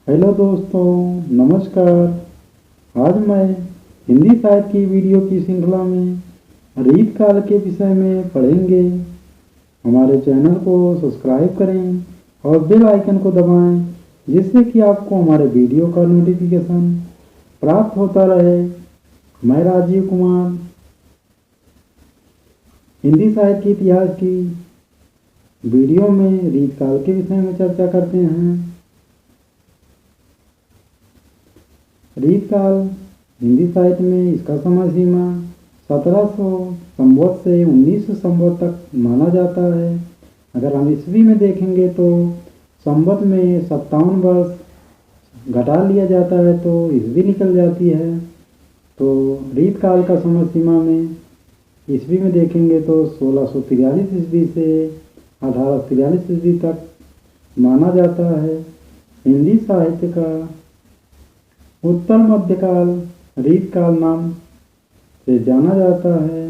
Hello दोस्तों, नमस्कार। आज मैं हिंदी साहित्य की वीडियो की श्रृंखला में रीत काल के विषय में पढ़ेंगे। हमारे चैनल को सब्सक्राइब करें और बेल आइकन को दबाएं, जिससे कि आपको हमारे वीडियो का नोटिफिकेशन प्राप्त होता रहे। मैं राजीव कुमार हिंदी साहित्य के इतिहास की वीडियो में रीत काल के विषय में चर्चा करते हैं। रीत काल हिंदी साहित्य में इसका समय सीमा 1700 संवत से 1900 संवत तक माना जाता है। अगर हम ईस्वी में देखेंगे तो संवत में 57 वर्ष घटा लिया जाता है तो ईस्वी निकल जाती है। तो रीत काल का समय सीमा में ईस्वी में देखेंगे तो 1643 ईस्वी से 1843 ईस्वी तक माना जाता है। हिंदी साहित्य का उत्तर मध्यकाल रीत काल नाम से जाना जाता है।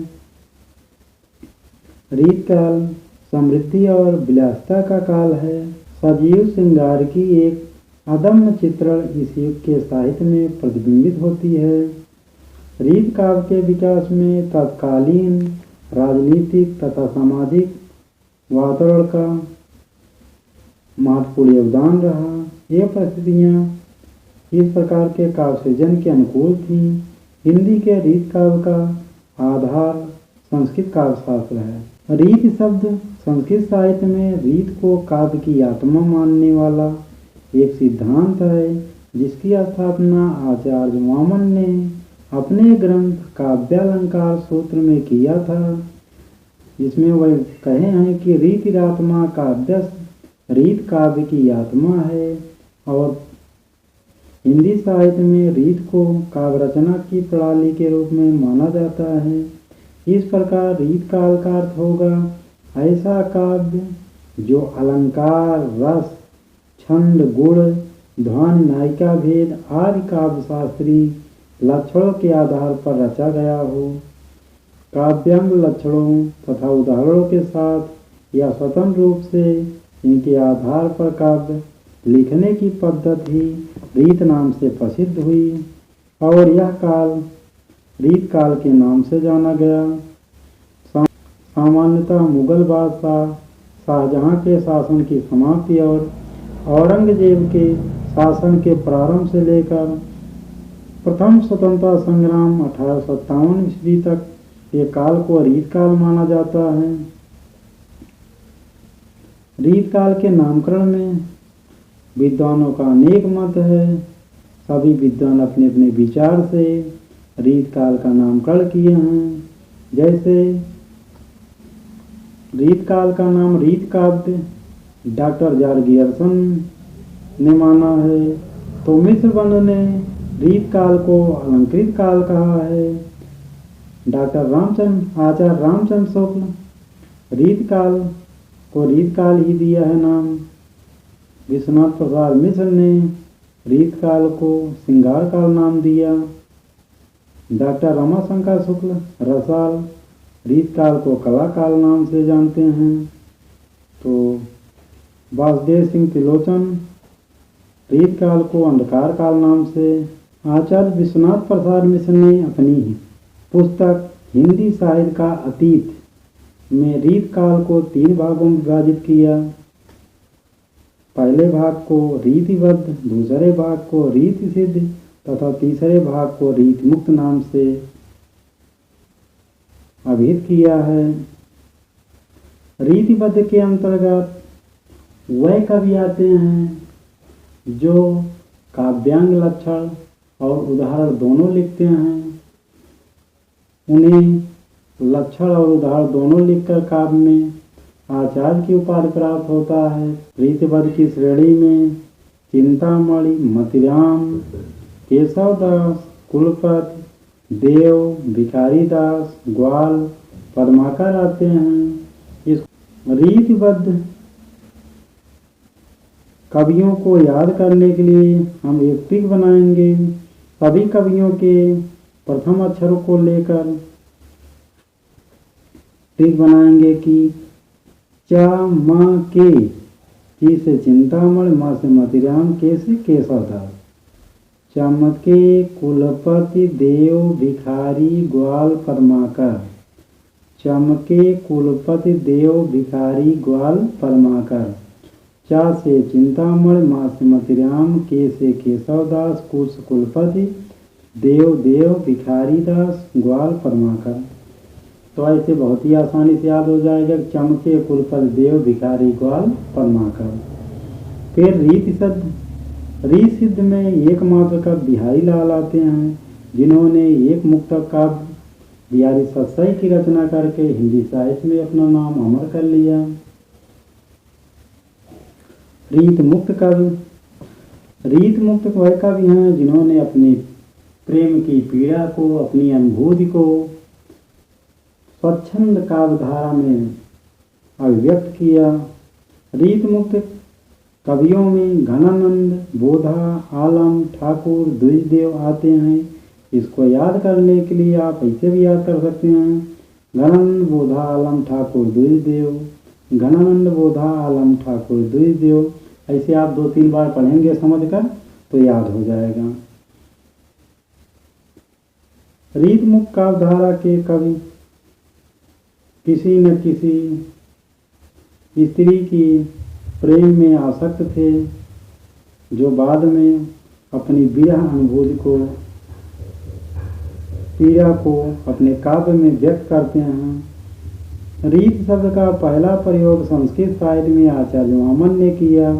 रीत काल समृद्धि और विलासिता का काल है। सजीव श्रृंगार की एक अदम्य चित्रण इस युग के साहित्य में प्रतिबिंबित होती है। रीत काल के विकास में तत्कालीन राजनीतिक तथा सामाजिक वातावरण का महत्वपूर्ण योगदान रहा। ये परिस्थितियाँ इस प्रकार के काव्य सृजन के अनुकूल थी। हिंदी के रीत काव्य का आधार संस्कृत काव्य शास्त्र है। रीत शब्द संस्कृत साहित्य में रीत को काव्य की आत्मा मानने वाला एक सिद्धांत है, जिसकी स्थापना आचार्य वामन ने अपने ग्रंथ काव्यालंकार सूत्र में किया था, जिसमें वह कहे हैं कि रीतिरात्मा काव्य रीत काव्य की आत्मा है। और हिंदी साहित्य में रीत को काव्य रचना की प्रणाली के रूप में माना जाता है। इस प्रकार रीत काल का अर्थ होगा ऐसा काव्य जो अलंकार, रस, छंद, गुण, ध्वनि, नायिका भेद आदि काव्य शास्त्रीय लक्षणों के आधार पर रचा गया हो। काव्यांग लक्षणों तथा उदाहरणों के साथ या स्वतंत्र रूप से इनके आधार पर काव्य लिखने की पद्धति रीत नाम से प्रसिद्ध हुई और यह काल रीत काल के नाम से जाना गया। सामान्यतः मुगल बादशाह शाहजहां के शासन की समाप्ति और औरंगजेब के शासन के प्रारंभ से लेकर प्रथम स्वतंत्रता संग्राम 1857 ईस्वी तक ये काल को रीत काल माना जाता है। रीत काल के नामकरण में विद्वानों का अनेक मत है। सभी विद्वान अपने अपने विचार से रीत काल का नामकरण किए हैं। जैसे रीत काल का नाम रीत काव्य डॉक्टर जॉर्ज गियर्सन ने माना है, तो मिश्र बंधु ने रीत काल को अलंकृत काल कहा है। डॉक्टर आचार्य रामचंद्र शुक्ल रीत काल को रीत काल ही दिया है नाम। विश्वनाथ प्रसाद मिश्र ने रीत काल को श्रृंगार काल नाम दिया। डॉक्टर रमाशंकर शुक्ल रसाल रीत काल को कला काल नाम से जानते हैं। तो वासुदेव सिंह त्रिलोचन रीत काल को अंधकार काल नाम से। आचार्य विश्वनाथ प्रसाद मिश्र ने अपनी पुस्तक हिंदी साहित्य का अतीत में रीत काल को 3 भागों में विभाजित किया। पहले भाग को रीतिबद्ध, दूसरे भाग को रीति सिद्ध तथा तीसरे भाग को रीति मुक्त नाम से अभिहित किया है। रीतिबद्ध के अंतर्गत वह कवि आते हैं जो काव्यांग लक्षण और उदाहरण दोनों लिखते हैं। उन्हें लक्षण और उदाहरण दोनों लिखकर काव्य में आचार्य की उपाधि प्राप्त होता है। रीतिबद्ध की श्रेणी में चिंतामणि, मतिराम, केशवदास, कुलपति, देव, भिखारी दास, ग्वाल, पद्माकर आते हैं। इस रीतिबद्ध कवियों को याद करने के लिए हम एक टिक बनाएंगे। सभी कवियों के प्रथम अक्षरों को लेकर टिक बनाएंगे कि च, म, के ची से चिंतामण, मा से मतिराम, के से केशवदास। चमके कुलपति देव भिखारी ग्वाल परमाकर। चमके कुलपति देव भिखारी ग्वाल परमाकर। चा से चिंतामण, मा से मतिराम, के से केशवदास, कुश कुलपति देव देव भिखारी दास ग्वाल परमाकर। तो ऐसे बहुत ही आसानी से याद हो जाएगा। चमके कुलपति देव भिखारी ग्वाल परमाकर। फिर रीत सिद्ध में एकमात्र कवि बिहारी लाल आते हैं, जिन्होंने एक मुक्तक काव्य बिहारी सतसई की रचना करके हिंदी साहित्य में अपना नाम अमर कर लिया। रीत मुक्त वह कवि हैं जिन्होंने अपनी प्रेम की पीड़ा को, अपनी अनुभूति को स्वच्छंद काव्यधारा में अभिव्यक्त किया। रीत मुक्त कवियों में घनानंद, बोधा, आलम, ठाकुर, द्विजदेव आते हैं। इसको याद करने के लिए आप ऐसे भी याद कर सकते हैं, घनानंद, बोधा, आलम, ठाकुर, द्विजदेव। घनानंद, बोधा, आलम, ठाकुर, द्विजदेव। ऐसे आप 2-3 बार पढ़ेंगे समझकर तो याद हो जाएगा। रीत मुक्त काव्यधारा के कवि किसी न किसी स्त्री की प्रेम में आसक्त थे, जो बाद में अपनी विरह अनुभूति को, पीड़ा को अपने काव्य में व्यक्त करते हैं। रीत शब्द का पहला प्रयोग संस्कृत साहित्य में आचार्य वामन ने किया।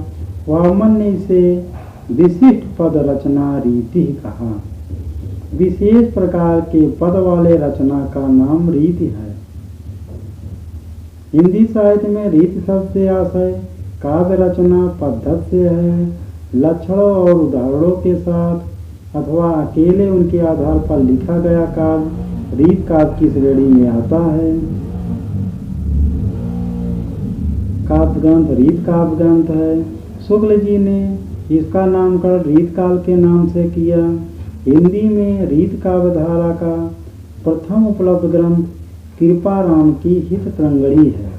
वामन ने इसे विशिष्ट पद रचना रीति कहा। विशेष प्रकार के पद वाले रचना का नाम रीति है। हिंदी साहित्य में रीति शब्द से आशय काव्य रचना पद्धति से है। लक्षणों और उदाहरणों के साथ अथवा अकेले उनके आधार पर लिखा गया काव्य रीत काव्य की श्रेणी में आता है। काव्य ग्रंथ रीत काव्य ग्रंथ है। शुक्ल जी ने इसका नामकरण रीत काल के नाम से किया। हिंदी में रीत काव्यधारा का प्रथम उपलब्ध ग्रंथ कृपाराम की हित तरंगणी है,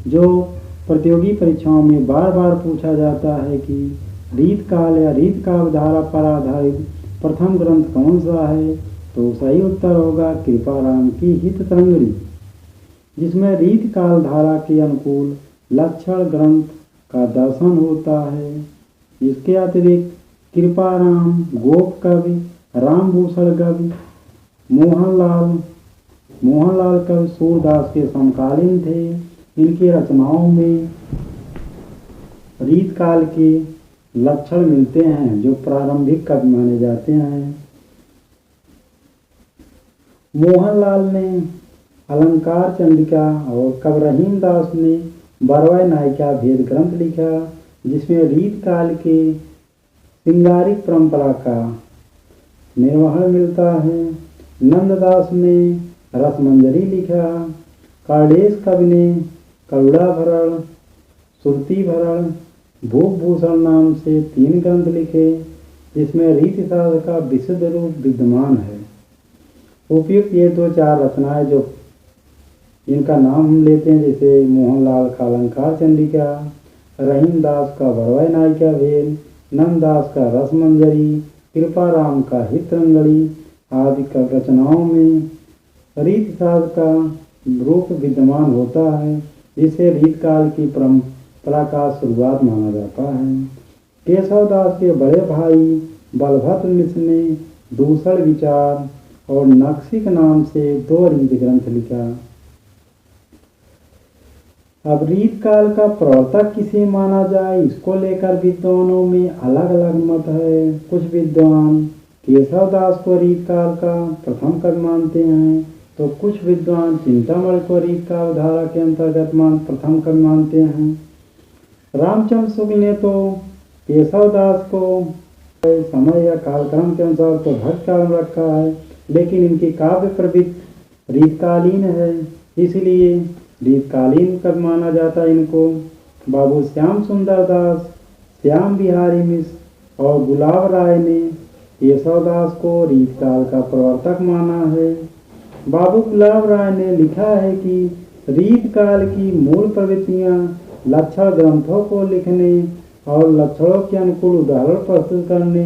जो प्रतियोगी परीक्षाओं में बार बार पूछा जाता है कि रीत काल या रीत काव्यधारा पर आधारित प्रथम ग्रंथ कौन सा है, तो सही उत्तर होगा कृपाराम की हित तरंगणी, जिसमें रीत काल धारा के अनुकूल लक्षण ग्रंथ का दर्शन होता है। इसके अतिरिक्त कृपाराम गोप कवि, रामभूषण कवि, मोहनलाल कवि सूरदास के समकालीन थे। इनकी रचनाओं में रीत काल के लक्षण मिलते हैं, जो प्रारंभिक कवि माने जाते हैं। मोहनलाल ने अलंकार चंडिका और कवि रहीम दास ने बरवाई नायिका भेद ग्रंथ लिखा, जिसमें रीत काल के श्रृंगारिक परंपरा का निर्वहन मिलता है। नंददास ने रसमंजरी लिखा। कार्डेश कवि ने करुणाभरण, सुरतिभरण, भूपभूषण नाम से 3 ग्रंथ लिखे, जिसमें रीति शास्त्र का विशुद्ध रूप विद्यमान है। उपयुक्त ये 2-4 रचनाएं जो इनका नाम हम लेते हैं, जैसे मोहनलाल का अलंकार चंडिका, रहीम दास का बरवाई नायिका भेद, नंददास का रसमंजरी, कृपाराम का हित तरंगणी आदि रचनाओं में रीत शास्त्र का रूप विद्यमान होता है, जिसे रीत काल की परंपरा का शुरुआत माना जाता है। केशवदास के बड़े भाई बलभद्र मिश्र ने दूषण विचार और नक्शिक नाम से 2 रीत ग्रंथ लिखा। अब रीत काल का प्रवर्तक किसे माना जाए, इसको लेकर विद्वानों में अलग अलग मत है। कुछ विद्वान केशवदास को रीत काल का प्रथम कवि मानते हैं, तो कुछ विद्वान चिंतामणि को रीत काव्यधारा के अंतर्गत प्रथम कवि मानते हैं। रामचंद्र शुक्ल ने तो केशवदास को समय या कालक्रम के अनुसार तो भक्त काल में रखा है, लेकिन इनकी काव्य प्रवृत्ति रीतकालीन है, इसलिए रीतकालीन कवि माना जाता है इनको। बाबू श्याम सुंदर दास, श्याम बिहारी मिश्र और गुलाब राय ने केशवदास को रीत काल का प्रवर्तक माना है। बाबू गुलाब राय ने लिखा है कि रीत काल की मूल प्रवृत्तियां लक्षण ग्रंथों को लिखने और लक्षणों के अनुकूल उदाहरण प्रस्तुत करने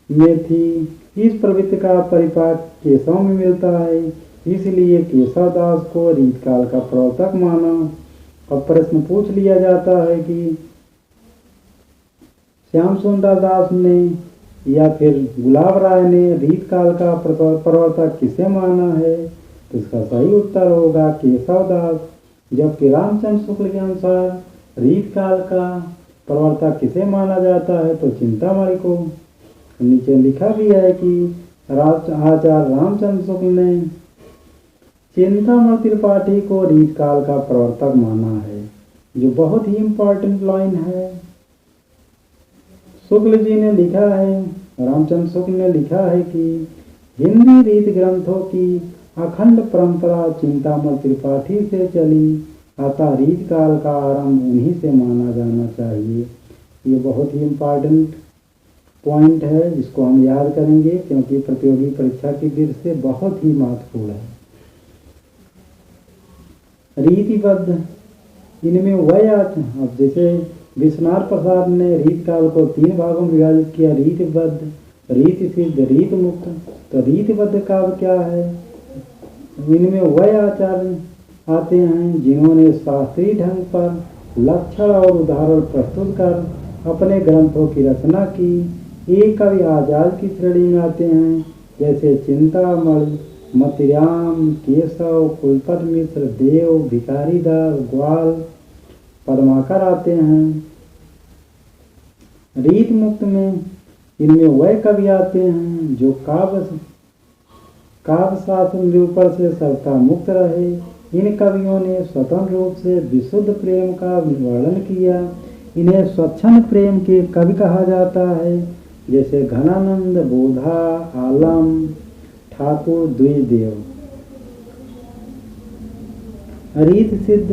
में थी। इस प्रवृत्ति का परिपाक केशव में मिलता है, इसलिए केशवदास को रीतकाल का प्रवर्तक माना। अब प्रश्न पूछ लिया जाता है कि श्याम सुंदर दास ने या फिर गुलाब राय ने रीतकाल का प्रवर्तक किसे माना है, तो इसका सही उत्तर होगा केशवदास। जबकि रामचंद्र शुक्ल के अनुसार रीतकाल का प्रवर्तक किसे माना जाता है, तो चिंतामणि को। नीचे लिखा भी है कि आचार्य रामचंद्र शुक्ल ने चिंतामणि त्रिपाठी को रीतकाल का प्रवर्तक माना है, जो बहुत ही इंपॉर्टेंट लाइन है। शुक्ल जी ने लिखा है, रामचंद्र शुक्ल ने लिखा है कि हिंदी रीत ग्रंथों की अखंड परंपरा चिंतामणि त्रिपाठी से चली, अतः रीतकाल का आरंभ उन्हीं से माना जाना चाहिए। ये बहुत ही इम्पॉर्टेंट पॉइंट है, जिसको हम याद करेंगे क्योंकि प्रतियोगी परीक्षा की दृष्टि से बहुत ही महत्वपूर्ण है। रीतिबद्ध, इनमें वह अब जैसे विश्वनाथ प्रसाद ने रीतकाल को 3 भागों में विभाजित किया, रीतिबद्ध, रीति सिद्ध, रीत मुक्त। तो रीतिबद्ध काव्य क्या है? इनमें वह आचार्य आते हैं जिन्होंने शास्त्रीय ढंग पर लक्षण और उदाहरण प्रस्तुत कर अपने ग्रंथों की रचना की। एक कवि आजाद की श्रेणी में आते हैं, जैसे चिंतामणि, मतिराम, केशव, कुलपत मिश्र, देव, भिखारीदास, ग्वाल, पद्माकर आते हैं। रीत मुक्त में इनमें वह कवि आते हैं जो काव्य शास्त्र निरूपण से सर्वथा मुक्त रहे। इन कवियों ने स्वतंत्र रूप से विशुद्ध प्रेम का वर्णन किया। इन्हें स्वच्छंद प्रेम के कवि कहा जाता है, जैसे घनानंद, बोधा, आलम, ठाकुर, द्विदेव। रीत सिद्ध,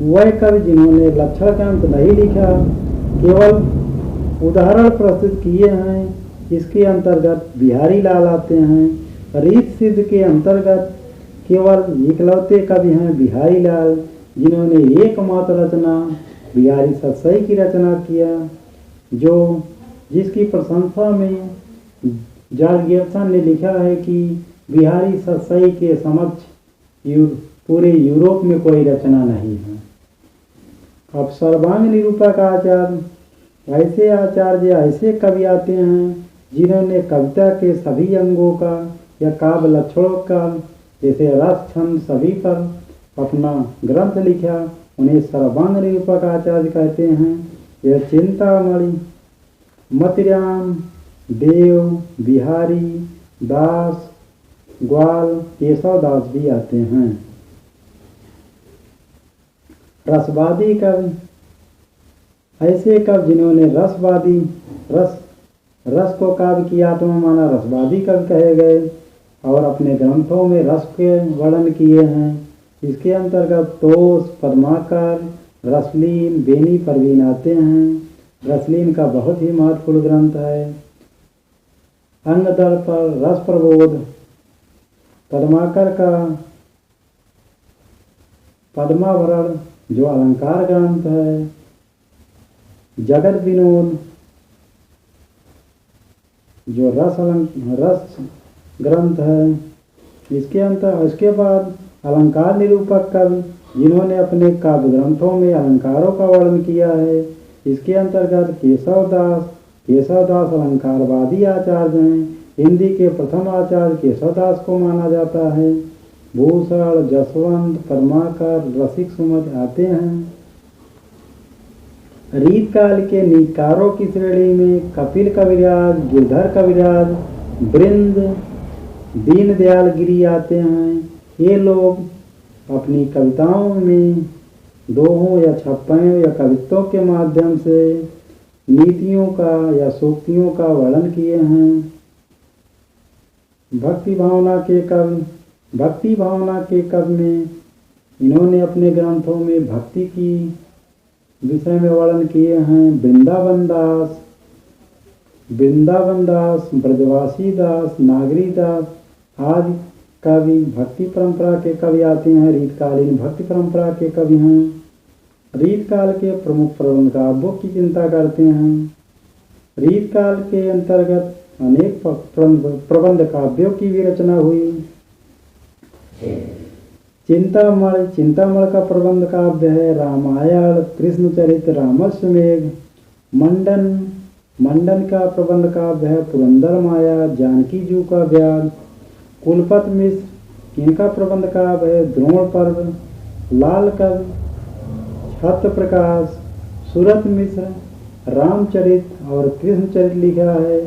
वह कवि जिन्होंने लक्षण ग्रंथ नहीं लिखा, केवल उदाहरण प्रस्तुत किए हैं। इसके अंतर्गत बिहारी लाल आते हैं। रीत सिद्ध के अंतर्गत केवल इकलौते कवि हैं बिहारी लाल, जिन्होंने एकमात्र रचना बिहारी सतसई की रचना किया, जिसकी प्रशंसा में जॉर्ज गिब्सन ने लिखा है कि बिहारी सतसई के समक्ष पूरे यूरोप में कोई रचना नहीं है। अब सर्वांग निरूपक आचार्य, ऐसे कवि आते हैं जिन्होंने कविता के सभी अंगों का या काव्य लक्षणों का, जैसे रस छंद, सभी पर अपना ग्रंथ लिखा। उन्हें सर्वांग निरूपक आचार्य कहते हैं। यह चिंतामणि, मतिराम, देव, बिहारी दास, ग्वाल, केशव दास भी आते हैं। रसवादी कवि, ऐसे कवि जिन्होंने रस को काव्य की आत्मा माना, रसवादी कवि कहे गए और अपने ग्रंथों में रस के वर्णन किए हैं। इसके अंतर्गत तोष, पद्माकर, रसलीन, बेनी परवीन आते हैं। रसलीन का बहुत ही महत्वपूर्ण ग्रंथ है। अंगदल पर रस प्रबोध, पद्माकर का पद्माभरण जो अलंकार ग्रंथ है। जगत विनोद जो रस ग्रंथ है। इसके बाद अलंकार निरूपक कवि, जिन्होंने अपने काव्य ग्रंथों में अलंकारों का वर्णन किया है। इसके अंतर्गत केशवदास अलंकारवादी आचार्य हैं। हिंदी के प्रथम आचार्य केशवदास को माना जाता है। भूषण, जसवंत, पद्माकर, रसिक सुमत आते हैं। रीतकाल के नीतिकारों की श्रेणी में कपिल कविराज, गिरधर कविराज, वृंद, दीनदयाल गिरी आते हैं। ये लोग अपनी कविताओं में दोहों या छप्पयों या कवित्वों के माध्यम से नीतियों का या सूक्तियों का वर्णन किए हैं। भक्ति भावना के कवि में इन्होंने अपने ग्रंथों में भक्ति की विषय में वर्णन किए हैं। वृंदावन दास, ब्रजवासी दास, नागरी दास आदि कवि भक्ति परंपरा के कवि आते हैं। रीतकालीन भक्ति परंपरा के कवि हैं। रीत काल के प्रमुख प्रबंध काव्यों की चिंता करते हैं। रीत काल के अंतर्गत अनेक प्रबंध काव्यों की भी रचना हुई। चिंतामण का प्रबंध काव्य है रामायण, कृष्णचरित, रामस्वमेघ। मंडन का प्रबंध काव्य है पुरंदर माया, जानकी जू का ब्याज। कुलपत मिश्र इनका प्रबंध काव्य है द्रोण पर्व। लाल कवि छत्र प्रकाश, सूरत मिश्र रामचरित और कृष्णचरित लिखा है।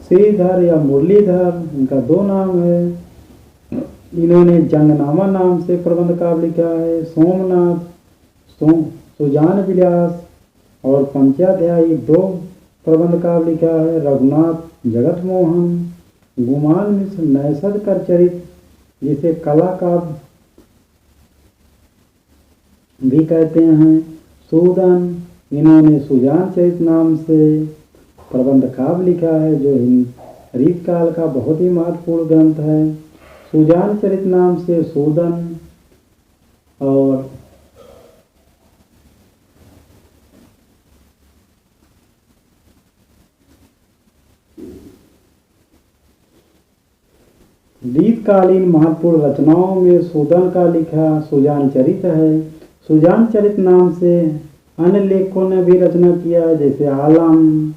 श्रीधर या मुरलीधर इनका दो नाम है, इन्होंने जंगनामा नाम से प्रबंध काव्य लिखा है। सोमनाथ सुजान विलास और पंचाध्यायी दो प्रबंध काव्य लिखा है। रघुनाथ जगत मोहन। गुमान मिश्र नैषध कर चरित जिसे कला काव्य भी कहते हैं। सूदन इन्होंने सुजान चरित नाम से प्रबंध काव्य लिखा है जो रीत काल का बहुत ही महत्वपूर्ण ग्रंथ है। सुजान चरित नाम से सूदन और रीतकालीन महत्वपूर्ण रचनाओं में सूदन का लिखा सुजान चरित है। सुजान चरित नाम से अन्य लेखकों ने भी रचना किया है, जैसे आलम,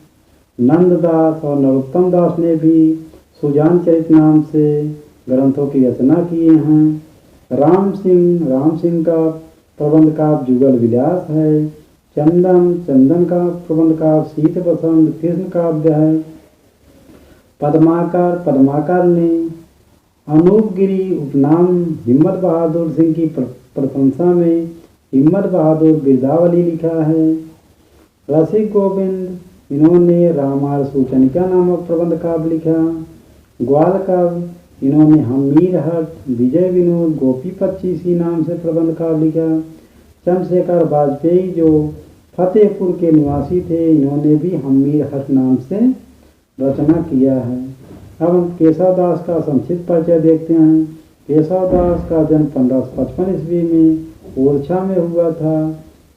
नंददास और नरोत्तम दास ने भी सुजान चरित नाम से ग्रंथों की रचना किए हैं। राम सिंह का प्रबंध काव्य जुगल विलास है। चंदन का प्रबंध काव्य शीत बसंत कृष्ण काव्य है। पद्माकर ने अनूपगिरी उपनाम हिम्मत बहादुर सिंह की प्रशंसा में हिम्मत बहादुर बिरदावली लिखा है। रसिक गोविंद इन्होंने रामायण सूचनिका नामक प्रबंध काव्य लिखा। ग्वाल काव्य इन्होंने हमीर हट, विजय विनोद, गोपी पच्चीसी नाम से प्रबंध काव्य लिखा। चंद्रशेखर वाजपेयी जो फतेहपुर के निवासी थे, इन्होंने भी हमीर हट नाम से रचना किया है। अब हम केशव दास का संक्षिप्त परिचय देखते हैं। केशव दास का जन्म 1555 ईस्वी में ओरछा में हुआ था।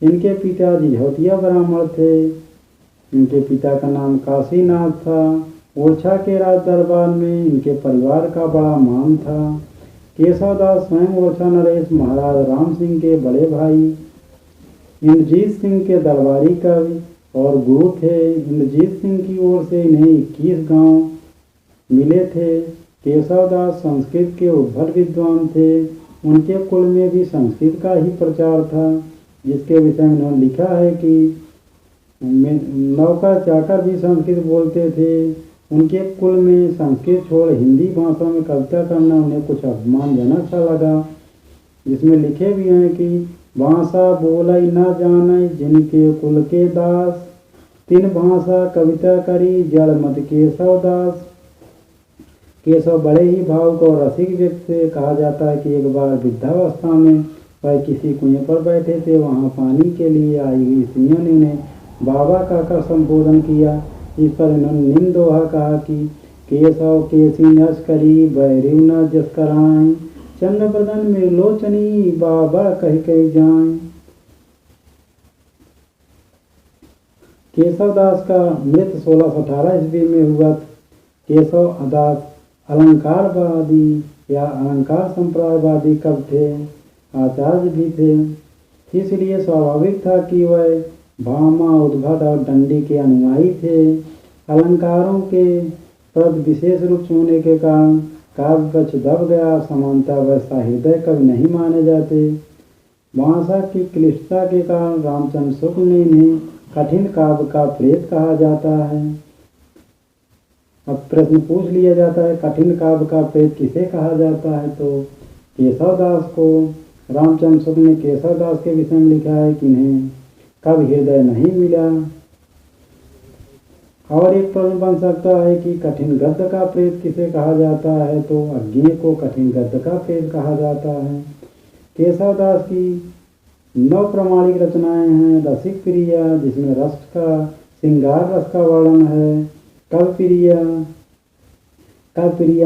इनके पिता झिझौतिया ब्राह्मण थे। इनके पिता का नाम काशीनाथ था। ओरछा के राज दरबार में इनके परिवार का बड़ा मान था। केशव दास स्वयं ओरछा नरेश महाराज राम सिंह के बड़े भाई इंद्रजीत सिंह के दरबारी कवि और गुरु थे। इंद्रजीत सिंह की ओर से इन्हें 21 गांव मिले थे। केशव दास संस्कृत के उद्भट विद्वान थे। उनके कुल में भी संस्कृत का ही प्रचार था, जिसके विषय में उन्होंने लिखा है कि नौकर चाकर भी संस्कृत बोलते थे। उनके कुल में संस्कृत छोड़ हिंदी भाषा में कविता करना उन्हें कुछ अपमानजनक सा लगा। जिसमें लिखे भी हैं कि भाषा बोलई न जाने जिनके कुल के दास, तीन भाषा कविता करी जड़ मत केशव दास। केशव बड़े ही भावुक और रसिक व्यक्ति से कहा जाता है कि एक बार वृद्धावस्था में वह किसी कुएं पर बैठे थे। वहां पानी के लिए आई हुई स्त्रियों ने उन्हें बाबा कहकर संबोधन किया। इस पर इन्होंने निम्न दोहा कहा कि केशव केसी नश करी बैरिव न जस कराएं, चंद्र बदन में लोचनी बाबा कह जाएं। केशव दास का मृत्यु 1618 ईस्वी में हुआ। केशव दास अलंकारवादी या अलंकार संप्रदायवादी कवि थे, आचार्य भी थे। इसलिए स्वाभाविक था कि वह भामा, उद्भट और दंडी के अनुयायी थे। अलंकारों के प्रति विशेष रूप से होने के कारण काव्य पक्ष दब गया। समानता वह सहृदय कवि नहीं माने जाते। भाषा की क्लिष्टता के कारण रामचंद्र शुक्ल ने इन्हें कठिन काव्य का प्रेत कहा जाता है। अब प्रश्न पूछ लिया जाता है कठिन काव्य का प्रेत किसे कहा जाता है, तो केशव दास को। रामचंद्र शुक्ल ने केशव दास के विषय में लिखा है कि इन्हें कवि हृदय नहीं मिला। और एक प्रश्न बन सकता है कि कठिन गद्य का प्रेत किसे कहा जाता है, तो अज्ञेय को कठिन गद्य का प्रेत कहा जाता है। केशव दास की 9 प्रामाणिक रचनाएं हैं। रसिक प्रिया जिसमें रस का श्रृंगार रस का वर्णन है। कवप्रिया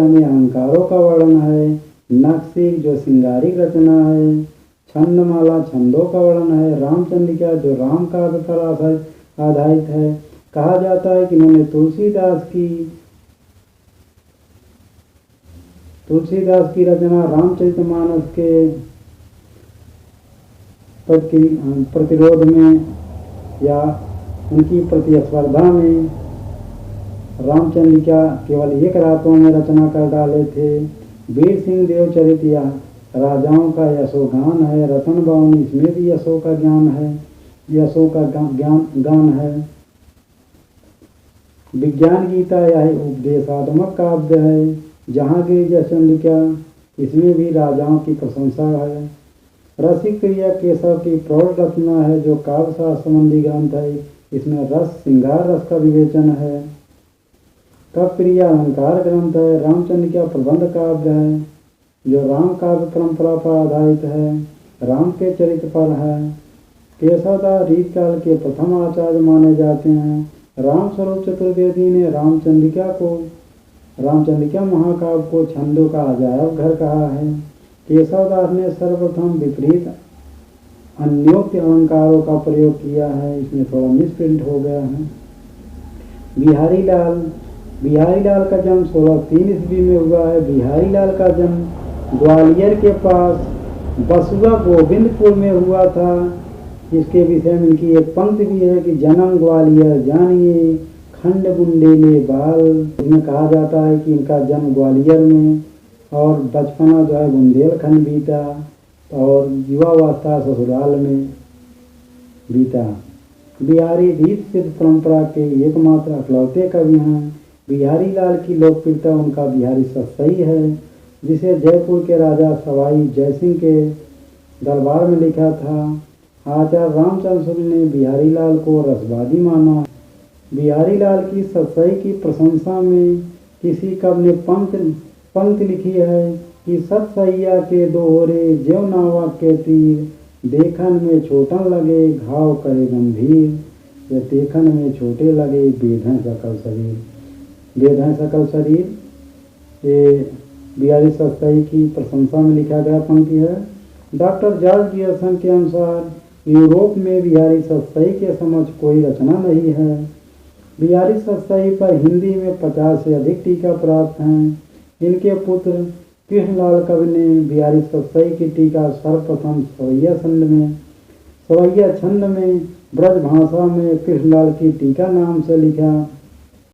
में अलंकारों का वर्णन है। नक्सिक जो श्रृंगारिक रचना है। छंदमाला छंदों का वर्णन है। रामचंद्रिका जो राम काव्य पर आधारित है। कहा जाता है कि इन्होंने तुलसीदास की रचना रामचरितमानस के प्रतिरोध में या उनकी प्रतिस्पर्धा में रामचंद्रिका केवल एक रातों में रचना कर डाले थे। वीर सिंह देवचरित या राजाओं का यशोगान है। रतन बावनी इसमें भी यशो का गान है। विज्ञान गीता यह उपदेशात्मक काव्य है। जहांगीर चंद्रिका इसमें भी राजाओं की प्रशंसा है। रसिक प्रिया केशव की प्रौढ़ रचना है जो काव्य शास्त्र संबंधी ग्रंथ है। इसमें रस श्रृंगार रस का विवेचन है। कवप्रिया अलंकार ग्रंथ है। रामचंद्रिका प्रबंध काव्य है जो राम काव्य परंपरा पर आधारित है। राम के चरित्र पर है। केशवदास रीतकाल के प्रथम आचार्य माने जाते हैं। रामस्वरूप चतुर्वेदी ने रामचंद्रिका महाकाव्य को छंदों का अजायब घर कहा है। केशवदास ने सर्वप्रथम विपरीत अन्योक्ति अलंकारों का प्रयोग किया है। इसमें थोड़ा मिसप्रिंट हो गया है। बिहारी लाल का जन्म 1603 ईस्वी में हुआ है। बिहारी लाल का जन्म ग्वालियर के पास बसुआ गोविंदपुर में हुआ था। इसके विषय में इनकी एक पंक्ति भी है कि जन्म ग्वालियर जानिए खंड बुंदेले बाल। इसमें कहा जाता है कि इनका जन्म ग्वालियर में और बचपना जो है बुंदेलखंड बीता और युवावस्था ससुराल में बीता। बिहारी रीत सिद्ध परंपरा के एकमात्र अकलौते कवि हैं। बिहारी लाल की लोकप्रियता उनका बिहारी सतसई है जिसे जयपुर के राजा सवाई जयसिंह के दरबार में लिखा था। आचार्य रामचंद्र शुक्ल ने बिहारी लाल को रसवादी माना। बिहारी लाल की सतसई की प्रशंसा में किसी कवि ने पंक्ति लिखी है कि सतसैया के दोहरे ज्यों नावा के तीर देखन में छोटन लगे घाव करे गंभीर। ये देखन में छोटे लगे बेधन सकल शरीर। ये बिहारी सतसई की प्रशंसा में लिखा गया पंक्ति है। डॉक्टर जॉर्ज गियर्सन के अनुसार यूरोप में बिहारी सतसई के समक्ष कोई रचना नहीं है। बिहारी सतसई पर हिंदी में 50 से अधिक टीका प्राप्त हैं। इनके पुत्र कृष्णलाल कवि ने बिहारी सतसई की टीका सर्वप्रथम सवैया छंद में ब्रज भाषा में कृष्णलाल की टीका नाम से लिखा।